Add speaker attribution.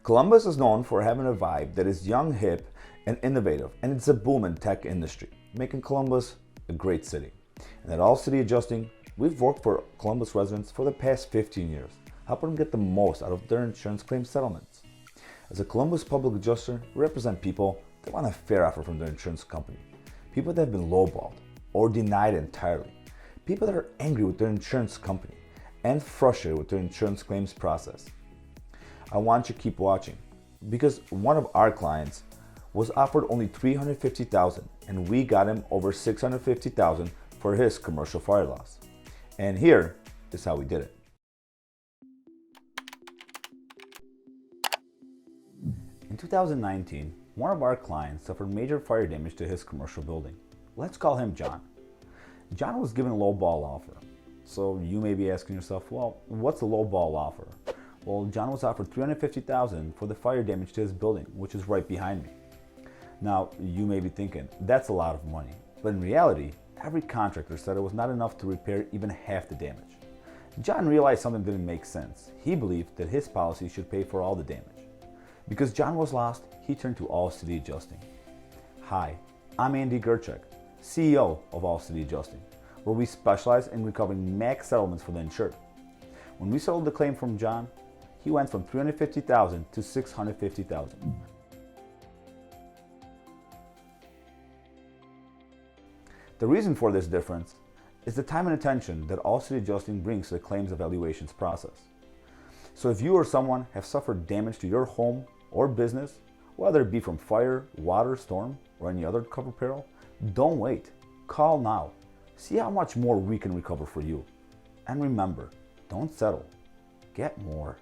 Speaker 1: Columbus is known for having a vibe that is young, hip, and innovative, and it's a booming tech industry, making Columbus a great city. And at All City Adjusting, we've worked for Columbus residents for the past 15 years, helping them get the most out of their insurance claim settlements. As a Columbus public adjuster, we represent people that want a fair offer from their insurance company, people that have been lowballed or denied entirely, people that are angry with their insurance company and frustrated with their insurance claims process. I want you to keep watching because one of our clients was offered only $350,000 and we got him over $650,000 for his commercial fire loss. And here is how we did it. In 2019, one of our clients suffered major fire damage to his commercial building. Let's call him John. John was given a low ball offer. So you may be asking yourself, well, what's a low ball offer? Well, John was offered $350,000 for the fire damage to his building, which is right behind me. Now, you may be thinking, that's a lot of money. But in reality, every contractor said it was not enough to repair even half the damage. John realized something didn't make sense. He believed that his policy should pay for all the damage. Because John was lost, he turned to All City Adjusting. Hi, I'm Andy Gerchek, CEO of All City Adjusting, where we specialize in recovering max settlements for the insured. When we settled the claim from John, he went from $350,000 to $650,000. The reason for this difference is the time and attention that All City Adjusting brings to the claims evaluations process. So if you or someone have suffered damage to your home or business, whether it be from fire, water, storm, or any other covered peril, don't wait. Call now. See how much more we can recover for you. And remember, don't settle. Get more.